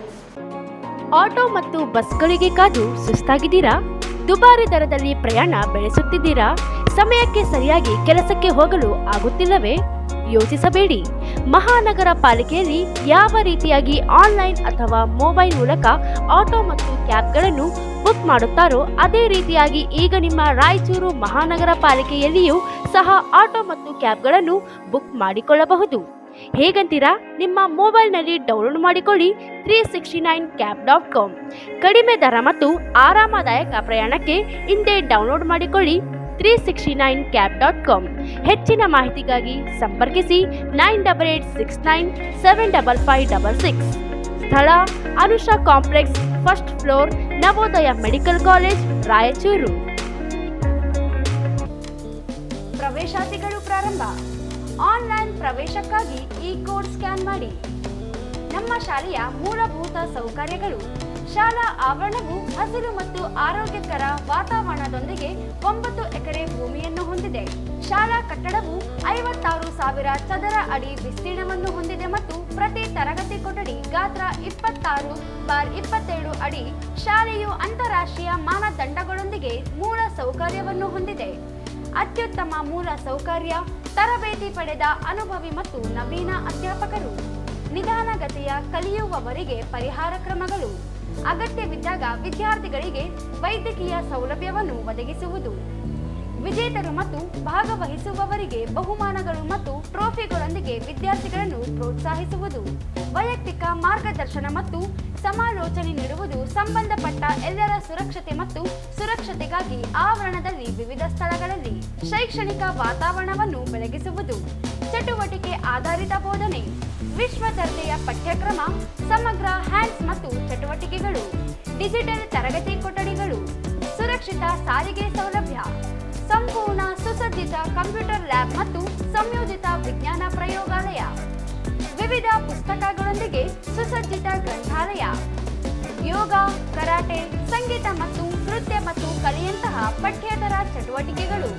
ಆಟೋ ಮತ್ತು ಬಸ್ಗಳಿಗೆ ಕಾದು ಸುಸ್ತಾಗಿದ್ದೀರಾ? ದುಬಾರಿ ದರದಲ್ಲಿ ಪ್ರಯಾಣ ಬೆಳೆಸುತ್ತಿದ್ದೀರಾ? ಸಮಯಕ್ಕೆ ಸರಿಯಾಗಿ ಕೆಲಸಕ್ಕೆ ಹೋಗಲು ಆಗುತ್ತಿಲ್ಲವೇ? ಯೋಚಿಸಬೇಡಿ. ಮಹಾನಗರ ಪಾಲಿಕೆಯಲ್ಲಿ ಯಾವ ರೀತಿಯಾಗಿ ಆನ್ಲೈನ್ ಅಥವಾ ಮೊಬೈಲ್ ಮೂಲಕ ಆಟೋ ಮತ್ತು ಕ್ಯಾಬ್ಗಳನ್ನು ಬುಕ್ ಮಾಡುತ್ತಾರೋ ಅದೇ ರೀತಿಯಾಗಿ ಈಗ ನಿಮ್ಮ ರಾಯಚೂರು ಮಹಾನಗರ ಪಾಲಿಕೆಯಲ್ಲಿಯೂ ಸಹ ಆಟೋ ಮತ್ತು ಕ್ಯಾಬ್ಗಳನ್ನು ಬುಕ್ ಮಾಡಿಕೊಳ್ಳಬಹುದು. ಹೇಗಂತೀರಾ? ನಿಮ್ಮ ಮೊಬೈಲ್ನಲ್ಲಿ ಡೌನ್ಲೋಡ್ ಮಾಡಿಕೊಳ್ಳಿ 369cap.com. ಕಡಿಮೆ ದರ ಮತ್ತು ಆರಾಮದಾಯಕ ಪ್ರಯಾಣಕ್ಕೆ ಹಿಂದೆ ಡೌನ್ಲೋಡ್ ಮಾಡಿಕೊಳ್ಳಿ 369cap.com. ಹೆಚ್ಚಿನ ಮಾಹಿತಿಗಾಗಿ ಸಂಪರ್ಕಿಸಿ 9886975566. ಸ್ಥಳ Anusha complex, first floor, Navodaya medical college, Raichur. ಪ್ರವೇಶಾತಿಗಳು ಪ್ರಾರಂಭ. ಆನ್ಲೈನ್ ಪ್ರವೇಶಕ್ಕಾಗಿ ಈ ಕೋಡ್ ಸ್ಕ್ಯಾನ್ ಮಾಡಿ. ನಮ್ಮ ಶಾಲೆಯ ಮೂಲಭೂತ ಸೌಕರ್ಯಗಳು: ಶಾಲಾ ಆವರಣವು ಹಸಿರು ಮತ್ತು ಆರೋಗ್ಯಕರ ವಾತಾವರಣದೊಂದಿಗೆ 9 ಎಕರೆ ಭೂಮಿಯನ್ನು ಹೊಂದಿದೆ. ಶಾಲಾ ಕಟ್ಟಡವು 56,000 ಚದರ ಅಡಿ ವಿಸ್ತೀರ್ಣವನ್ನು ಹೊಂದಿದೆ ಮತ್ತು ಪ್ರತಿ ತರಗತಿ ಕೊಠಡಿ ಗಾತ್ರ 26x27 ಅಡಿ. ಶಾಲೆಯು ಅಂತಾರಾಷ್ಟ್ರೀಯ ಮಾನದಂಡಗಳೊಂದಿಗೆ ಮೂಲ ಸೌಕರ್ಯವನ್ನು ಹೊಂದಿದೆ. ಅತ್ಯುತ್ತಮ ಮೂಲ ಸೌಕರ್ಯ, ತರಬೇತಿ ಪಡೆದ ಅನುಭವಿ ಮತ್ತು ನವೀನ ಅಧ್ಯಾಪಕರು, ನಿಧಾನಗತಿಯ ಕಲಿಯುವವರಿಗೆ ಪರಿಹಾರ ಕ್ರಮಗಳು, ಅಗತ್ಯವಿದ್ದಾಗ ವಿದ್ಯಾರ್ಥಿಗಳಿಗೆ ವೈದ್ಯಕೀಯ ಸೌಲಭ್ಯವನ್ನು ಒದಗಿಸುವುದು, ವಿಜೇತರು ಮತ್ತು ಭಾಗವಹಿಸುವವರಿಗೆ ಬಹುಮಾನಗಳು ಮತ್ತು ಟ್ರೋಫಿಗಳೊಂದಿಗೆ ವಿದ್ಯಾರ್ಥಿಗಳನ್ನು ಪ್ರೋತ್ಸಾಹಿಸುವುದು, ವೈಯಕ್ತಿಕ ಮಾರ್ಗದರ್ಶನ ಮತ್ತು ಸಮಾಲೋಚನೆ ನೀಡುವುದು, ಸಂಬಂಧಪಟ್ಟ ಎಲ್ಲರ ಸುರಕ್ಷತೆ ಮತ್ತು ಸುರಕ್ಷತೆಗಾಗಿ ಆವರಣದಲ್ಲಿ ವಿವಿಧ ಸ್ಥಳಗಳಲ್ಲಿ ಶೈಕ್ಷಣಿಕ ವಾತಾವರಣವನ್ನು ಬೆಳಗಿಸುವುದು, ಚಟುವಟಿಕೆ ಆಧಾರಿತ ಬೋಧನೆ, ವಿಶ್ವ ದರ್ಜೆಯ ಪಠ್ಯಕ್ರಮ, ಸಮಗ್ರ ಹ್ಯಾಂಡ್ಸ್ ಮತ್ತು ಚಟುವಟಿಕೆಗಳು, ಡಿಜಿಟಲ್ ತರಗತಿ ಕೊಠಡಿಗಳು, ಸುರಕ್ಷಿತ ಸಾರಿಗೆ ಸೌಲಭ್ಯ, ಸಂಪೂರ್ಣ ಸುಸಜ್ಜಿತ ಕಂಪ್ಯೂಟರ್ ಲ್ಯಾಬ್ ಮತ್ತು ಸಂಯೋಜಿತ ವಿಜ್ಞಾನ ಪ್ರಯೋಗಾಲಯ, ವಿವಿಧ ಪುಸ್ತಕಗಳೊಂದಿಗೆ ಸುಸಜ್ಜಿತ ಗ್ರಂಥಾಲಯ, ಯೋಗ, ಕರಾಟೆ, ಸಂಗೀತ ಮತ್ತು ನೃತ್ಯ ಮತ್ತು ಕಲೆಯಂತಹ ಪಠ್ಯೇತರ ಚಟುವಟಿಕೆಗಳು.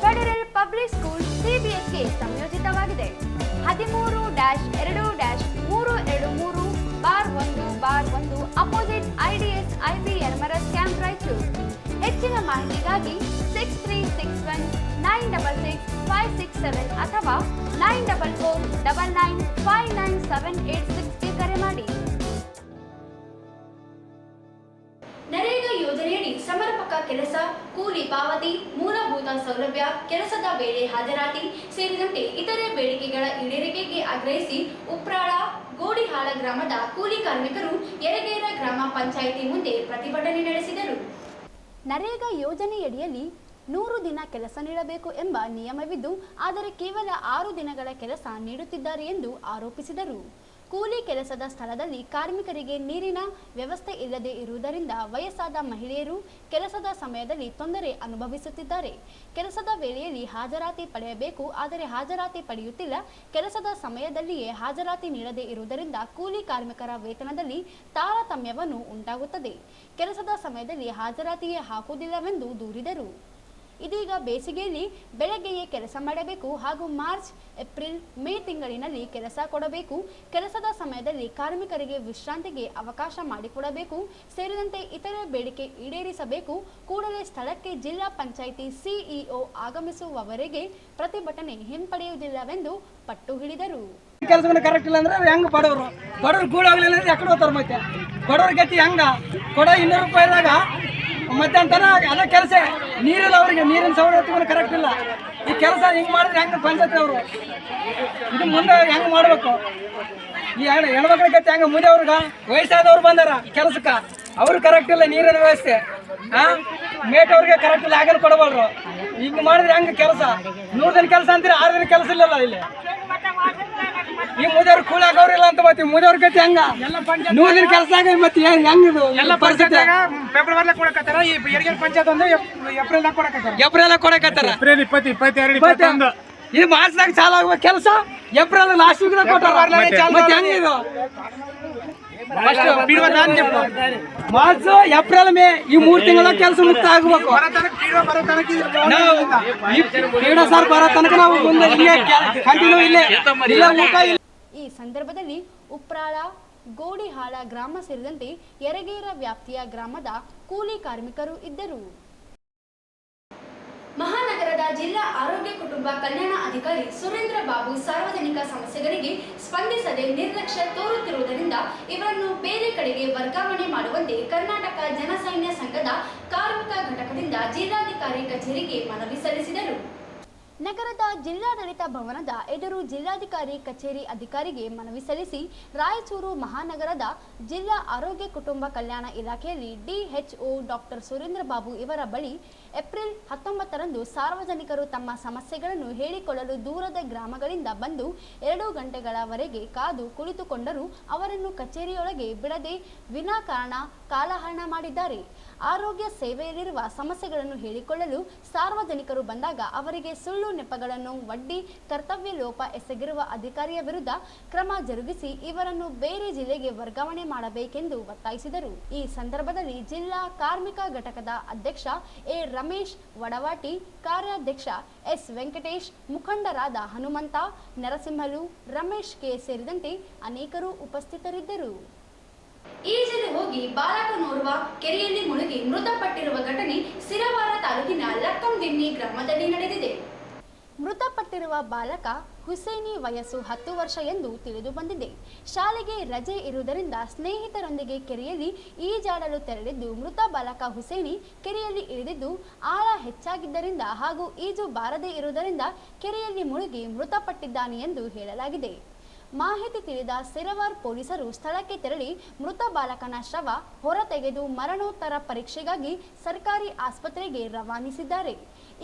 ಫೆಡರಲ್ ಪಬ್ಲಿಕ್ ಸ್ಕೂಲ್ ಸಿಬಿಎಸ್ಗೆ ಸಂಯೋಜಿತವಾಗಿದೆ. 13-2-323/1/1 opposite IDS IB Yermarus camp Raichur. ಹೆಚ್ಚಿನ ಮಾಹಿತಿಗಾಗಿ 6361966567 ಅಥವಾ 9449959786ಗೆ ಕರೆ ಮಾಡಿ. ನರೇಗಾ ಯೋಜನೆಯಡಿ ಸಮರ್ಪಕ ಕೆಲಸ, ಕೂಲಿ ಪಾವತಿ, ಮೂಲಭೂತ ಸೌಲಭ್ಯ, ಕೆಲಸದ ವೇಳೆ ಹಾಜರಾತಿ ಸೇರಿದಂತೆ ಇತರೆ ಬೇಡಿಕೆಗಳ ಈಡೇರಿಕೆಗೆ ಆಗ್ರಹಿಸಿ ಉಪ್ರಾಳ ಗೋಡಿಹಾಳ ಗ್ರಾಮದ ಕೂಲಿ ಕಾರ್ಮಿಕರು ಯರಗೇರ ಗ್ರಾಮ ಪಂಚಾಯಿತಿ ಮುಂದೆ ಪ್ರತಿಭಟನೆ ನಡೆಸಿದರು. ನರೇಗಾ ಯೋಜನೆಯಡಿಯಲ್ಲಿ 100 ದಿನ ಕೆಲಸ ನೀಡಬೇಕು ಎಂಬ ನಿಯಮವಿದ್ದು, ಆದರೆ ಕೇವಲ 6 ದಿನಗಳ ಕೆಲಸ ನೀಡುತ್ತಿದ್ದಾರೆ ಎಂದು ಆರೋಪಿಸಿದರು. ಕೂಲಿ ಕೆಲಸದ ಸ್ಥಳದಲ್ಲಿ ಕಾರ್ಮಿಕರಿಗೆ ನೀರಿನ ವ್ಯವಸ್ಥೆ ಇಲ್ಲದೆ ಇರುವುದರಿಂದ ವಯಸ್ಸಾದ ಮಹಿಳೆಯರು ಕೆಲಸದ ಸಮಯದಲ್ಲಿ ತೊಂದರೆ ಅನುಭವಿಸುತ್ತಿದ್ದಾರೆ. ಕೆಲಸದ ವೇಳೆಯಲ್ಲಿ ಹಾಜರಾತಿ ಪಡೆಯಬೇಕು, ಆದರೆ ಹಾಜರಾತಿ ಪಡೆಯುತ್ತಿಲ್ಲ. ಕೆಲಸದ ಸಮಯದಲ್ಲಿಯೇ ಹಾಜರಾತಿ ನೀಡದೇ ಇರುವುದರಿಂದ ಕೂಲಿ ಕಾರ್ಮಿಕರ ವೇತನದಲ್ಲಿ ತಾರತಮ್ಯವನ್ನು ಉಂಟಾಗುತ್ತದೆ. ಕೆಲಸದ ಸಮಯದಲ್ಲಿ ಹಾಜರಾತಿಯೇ ಹಾಕುವುದಿಲ್ಲವೆಂದು ದೂರಿದರು. ಇದೀಗ ಬೇಸಿಗೆಯಲ್ಲಿ ಬೆಳಗ್ಗೆಯೇ ಕೆಲಸ ಮಾಡಬೇಕು ಹಾಗೂ ಮಾರ್ಚ್, ಏಪ್ರಿಲ್, ಮೇ ತಿಂಗಳಿನಲ್ಲಿ ಕೆಲಸ ಕೊಡಬೇಕು. ಕೆಲಸದ ಸಮಯದಲ್ಲಿ ಕಾರ್ಮಿಕರಿಗೆ ವಿಶ್ರಾಂತಿಗೆ ಅವಕಾಶ ಮಾಡಿಕೊಡಬೇಕು ಸೇರಿದಂತೆ ಇತರೆ ಬೇಡಿಕೆ ಈಡೇರಿಸಬೇಕು. ಕೂಡಲೇ ಸ್ಥಳಕ್ಕೆ ಜಿಲ್ಲಾ ಪಂಚಾಯಿತಿ ಸಿಇಒ ಆಗಮಿಸುವವರೆಗೆ ಪ್ರತಿಭಟನೆ ಹಿಂಪಡೆಯುವುದಿಲ್ಲವೆಂದು ಪಟ್ಟು ಹಿಡಿದರು. ಕೆಲಸವನ್ನು ಕರೆಕ್ಟ್ ಇಲ್ಲ ಅಂದ್ರೆ ಹೆಂಗ್ ಬಡವರು ಗೂಡಾಗ್ಲಿಲ್ಲ ಅಂದ್ರೆ ಎಕಡೆ ಹೋಗ್ತಾರೆ. ಮತ್ತೆ ಬಡವ್ರ ಗತಿ ಹೆಂಗ ಕೊಡ 200 ರೂಪಾಯಿದಾಗ ಮಧ್ಯಾಹ್ನ ಅದೇ ಕೆಲಸ. ನೀರಿಲ್ಲ, ಅವ್ರಿಗೆ ನೀರಿನ ಸೌಲಭ್ಯ ಕರೆಕ್ಟ್ ಇಲ್ಲ. ಈ ಕೆಲಸ ಹಿಂಗ್ ಮಾಡಿದ್ರೆ ಹೆಂಗ್ ಪಂಚಾಯತಿ ಅವರು ಇದು ಮುಂದೆ ಹೆಂಗ್ ಮಾಡ್ಬೇಕು? ಈ ಹೆಣ್ಮಕ್ಳ ಗತಿ ಹೆಂಗ? ಮುಂದೆ ಅವ್ರಿಗೆ ವಯಸ್ಸಾದವ್ರು ಬಂದಾರ ಕೆಲಸಕ್ಕ, ಅವ್ರು ಕರೆಕ್ಟ್ ಇಲ್ಲ ನೀರಿನ ವ್ಯವಸ್ಥೆ. ಮೇಟ್ ಅವ್ರಿಗೆ ಕರೆಕ್ಟ್ ಇಲ್ಲ, ಆಗಲು ಕೊಡಬಲ್ರು. ಹಿಂಗ್ ಮಾಡಿದ್ರೆ ಹೆಂಗ ಕೆಲಸ? 100 ದಿನ ಕೆಲಸ ಅಂತೀರಿ, 6 ದಿನ ಕೆಲಸ ಇಲ್ಲಲ್ಲ ಇಲ್ಲಿ. ಈ ಮುದಿಯವ್ರು ಕೂಳಾಗವ್ರಿಲ್ಲ ಅಂತ ಮತ್ತೆ ಮುದಿಯವ್ರ ಗತಿ ಹೆಂಗ? 100 ದಿನ ಕೆಲಸ ಆಗ ಮತ್ತೆ ಹೆಂಗಿದು ಎಲ್ಲ ಪರಿಸ್ಥಿತಿ? ಫೆಬ್ರವರಿ ಕೊಡಕತ್ತಾರ, ಈ ಯರಗೇರಿ ಪಂಚಾಯತ್ ಅಂದ್ರೆ ಏಪ್ರಿಲ್ ಕೊಡಕತ್ತಾರ. ಏಪ್ರಿಲ್ ಕೊಡಕತ್ತಾರ. ಏಪ್ರಿಲ್ 20, 22, 21 ಈ ಮಾರ್ಚ್ದಾಗ ಚಾಲು ಆಗ್ಬೇಕು ಕೆಲಸ. ಏಪ್ರಿಲ್ ಲಾಸ್ಟ್ ವೀಕ್ ಕೊಟ್ಟಾರ. ಮತ್ತೆ ಹೆಂಗಿದು? ಮಾರ್ಚ್, ಏಪ್ರಿಲ್, ಮೇ ಈ 3 ತಿಂಗಳ ಕೆಲಸ ಮುಕ್ತ ಆಗಬೇಕು. ಸರ್ ಬರೋ ತನಕ ನಾವು ಮುಂದೆ ಇಲ್ಲೇ ಕಂಟಿನ್ಯೂ ಇಲ್ಲೇ ಇಲ್ಲ ಊಟ ಇಲ್ಲ. ಈ ಸಂದರ್ಭದಲ್ಲಿ ಉಪ್ರಾಳ, ಗೋಡಿಹಾಳ ಗ್ರಾಮ ಸೇರಿದಂತೆ ಯರಗೇರ ವ್ಯಾಪ್ತಿಯ ಗ್ರಾಮದ ಕೂಲಿ ಕಾರ್ಮಿಕರು ಇದ್ದರು. ಮಹಾನಗರದ ಜಿಲ್ಲಾ ಆರೋಗ್ಯ ಕುಟುಂಬ ಕಲ್ಯಾಣ ಅಧಿಕಾರಿ ಸುರೇಂದ್ರ ಬಾಬು ಸಾರ್ವಜನಿಕ ಸಮಸ್ಯೆಗಳಿಗೆ ಸ್ಪಂದಿಸದೆ ನಿರ್ಲಕ್ಷ್ಯ ತೋರುತ್ತಿರುವುದರಿಂದ ಇವರನ್ನು ಬೇರೆ ಕಡೆಗೆ ವರ್ಗಾವಣೆ ಮಾಡುವಂತೆ ಕರ್ನಾಟಕ ಜನಸೈನ್ಯ ಸಂಘದ ಕಾರ್ಮಿಕ ಘಟಕದಿಂದ ಜಿಲ್ಲಾಧಿಕಾರಿ ಕಚೇರಿಗೆ ಮನವಿ ಸಲ್ಲಿಸಿದರು. ನಗರದ ಜಿಲ್ಲಾಡಳಿತ ಭವನದ ಎದುರು ಜಿಲ್ಲಾಧಿಕಾರಿ ಕಚೇರಿ ಅಧಿಕಾರಿಗೆ ಮನವಿ ಸಲ್ಲಿಸಿ ರಾಯಚೂರು ಮಹಾನಗರದ ಜಿಲ್ಲಾ ಆರೋಗ್ಯ ಕುಟುಂಬ ಕಲ್ಯಾಣ ಇಲಾಖೆಯಲ್ಲಿ DHO ಡಾಕ್ಟರ್ ಸುರೇಂದ್ರ ಬಾಬು ಇವರ ಬಳಿ ಏಪ್ರಿಲ್ 19ರಂದು ಸಾರ್ವಜನಿಕರು ತಮ್ಮ ಸಮಸ್ಯೆಗಳನ್ನು ಹೇಳಿಕೊಳ್ಳಲು ದೂರದ ಗ್ರಾಮಗಳಿಂದ ಬಂದು 2 ಗಂಟೆಗಳವರೆಗೆ ಕಾದು ಕುಳಿತುಕೊಂಡರೂ ಅವರನ್ನು ಕಚೇರಿಯೊಳಗೆ ಬಿಡದೆ ವಿನಾಕಾರಣ ಕಾಲಹರಣ ಮಾಡಿದ್ದಾರೆ. ಆರೋಗ್ಯ ಸೇವೆಯಲ್ಲಿರುವ ಸಮಸ್ಯೆಗಳನ್ನು ಹೇಳಿಕೊಳ್ಳಲು ಸಾರ್ವಜನಿಕರು ಬಂದಾಗ ಅವರಿಗೆ ಸುಳ್ಳು ನೆಪಗಳನ್ನು ಒಡ್ಡಿ ಕರ್ತವ್ಯ ಲೋಪ ಎಸಗಿರುವ ಅಧಿಕಾರಿಯ ವಿರುದ್ಧ ಕ್ರಮ ಜರುಗಿಸಿ ಇವರನ್ನು ಬೇರೆ ಜಿಲ್ಲೆಗೆ ವರ್ಗಾವಣೆ ಮಾಡಬೇಕೆಂದು ಒತ್ತಾಯಿಸಿದರು. ಈ ಸಂದರ್ಭದಲ್ಲಿ ಜಿಲ್ಲಾ ಕಾರ್ಮಿಕ ಘಟಕದ ಅಧ್ಯಕ್ಷ ಎ ರಮೇಶ್ ವಡವಾಟಿ, ಕಾರ್ಯಾಧ್ಯಕ್ಷ ಎಸ್ ವೆಂಕಟೇಶ್, ಮುಖಂಡರಾದ ಹನುಮಂತ, ನರಸಿಂಹಲು, ರಮೇಶ್ ಕೆ ಸೇರಿದಂತೆ ಅನೇಕರು ಉಪಸ್ಥಿತರಿದ್ದರು. ಈಜಲು ಹೋಗಿ ಬಾಲಕನೋರ್ವ ಕೆರೆಯಲ್ಲಿ ಮುಳುಗಿ ಮೃತಪಟ್ಟಿರುವ ಘಟನೆ ಸಿರವಾರ ತಾಲೂಕಿನ ಲಕ್ಕಂದಿನ್ನಿ ಗ್ರಾಮದಲ್ಲಿ ನಡೆದಿದೆ. ಮೃತಪಟ್ಟಿರುವ ಬಾಲಕ ಹುಸೇನಿ ವಯಸ್ಸು 10 ವರ್ಷ ಎಂದು ತಿಳಿದು ಬಂದಿದೆ. ಶಾಲೆಗೆ ರಜೆ ಇರುವುದರಿಂದ ಸ್ನೇಹಿತರೊಂದಿಗೆ ಕೆರೆಯಲ್ಲಿ ಈಜಾಡಲು ತೆರಳಿದ್ದು ಮೃತ ಬಾಲಕ ಹುಸೇನಿ ಕೆರೆಯಲ್ಲಿ ಇಳಿದಿದ್ದು ಆಳ ಹೆಚ್ಚಾಗಿದ್ದರಿಂದ ಹಾಗೂ ಈಜು ಬಾರದೇ ಇರುವುದರಿಂದ ಕೆರೆಯಲ್ಲಿ ಮುಳುಗಿ ಮೃತಪಟ್ಟಿದ್ದಾನೆ ಎಂದು ಹೇಳಲಾಗಿದೆ. ಮಾಹಿತಿ ತಿಳಿದ ಸಿರವಾರ್ ಪೊಲೀಸರು ಸ್ಥಳಕ್ಕೆ ತೆರಳಿ ಮೃತ ಬಾಲಕನ ಶವ ಹೊರತೆಗೆದು ಮರಣೋತ್ತರ ಪರೀಕ್ಷೆಗಾಗಿ ಸರ್ಕಾರಿ ಆಸ್ಪತ್ರೆಗೆ ರವಾನಿಸಿದ್ದಾರೆ.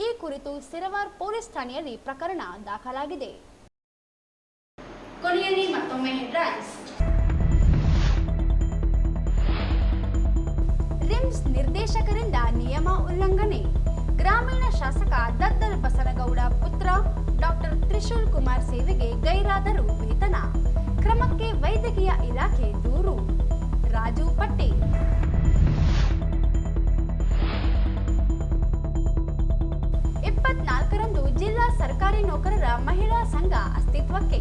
ಈ ಕುರಿತು ಸಿರವಾರ್ ಪೊಲೀಸ್ ಠಾಣೆಯಲ್ಲಿ ಪ್ರಕರಣ ದಾಖಲಾಗಿದೆ. ಕೊನೆಯಲ್ಲಿ ಮತ್ತೊಮ್ಮೆ ಹೆಡ್ಲೈನ್ಸ್. ರಿಮ್ಸ್ ನಿರ್ದೇಶಕರಿಂದ ನಿಯಮ ಉಲ್ಲಂಘನೆ. ಗ್ರಾಮೀಣ ಶಾಸಕ ದದ್ದಲ್ ಬಸನಗೌಡ ಪುತ್ರ ಡಾಕ್ಟರ್ ತ್ರಿಶೂಲ್ ಕುಮಾರ್ ಸೇವೆಗೆ ಗೈರಾದರೂ ವೇತನ. ಕ್ರಮಕ್ಕೆ ವೈದ್ಯಕೀಯ ಇಲಾಖೆ ದೂರು. ರಾಜು ಪಟೇಲ್. ರಂದು ಜಿಲ್ಲಾ ಸರ್ಕಾರಿ ನೌಕರರ ಮಹಿಳಾ ಸಂಘ ಅಸ್ತಿತ್ವಕ್ಕೆ.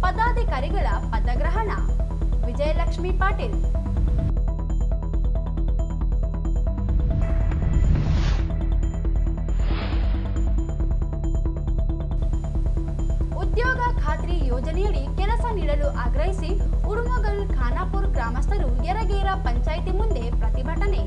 ಪದಾಧಿಕಾರಿಗಳ ಪದಗ್ರಹಣ. ವಿಜಯಲಕ್ಷ್ಮಿ ಪಾಟೀಲ್. ಉದ್ಯೋಗ ಖಾತ್ರಿ ಯೋಜನೆಯಡಿ ಕೆಲಸ ನೀಡಲು ಆಗ್ರಹಿಸಿ ಉಡುಮಗಲ್ ಖಾನಾಪುರ ಗ್ರಾಮಸ್ಥರು ಯರಗೇರ ಪಂಚಾಯಿತಿ ಮುಂದೆ ಪ್ರತಿಭಟನೆ.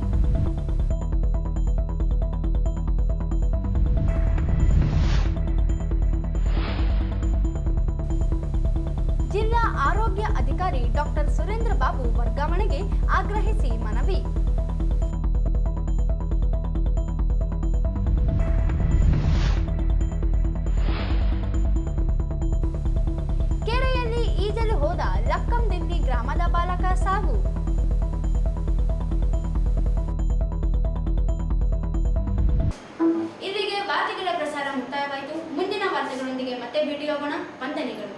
ಜಿಲ್ಲಾ ಆರೋಗ್ಯ ಅಧಿಕಾರಿ ಡಾಕ್ಟರ್ ಸುರೇಂದ್ರ ಬಾಬು ವರ್ಗಾವಣೆಗೆ ಆಗ್ರಹಿಸಿ ಮನವಿ. ಕೆರೆಯಲ್ಲಿ ಈಜಲು ಹೋದ ಲಕ್ಕಂದಿಲ್ಲಿ ಗ್ರಾಮದ ಬಾಲಕ ಸಾವು. ಇಲ್ಲಿಗೆ ವಾರ್ತೆಗಳ ಪ್ರಸಾರ ಮುಕ್ತಾಯವಾಯಿತು. ಮುಂದಿನ ವಾರ್ತೆಗಳೊಂದಿಗೆ ಮತ್ತೆ ಭೇಟಿಯಾಗೋಣ. ವಂದನೆಗಳು.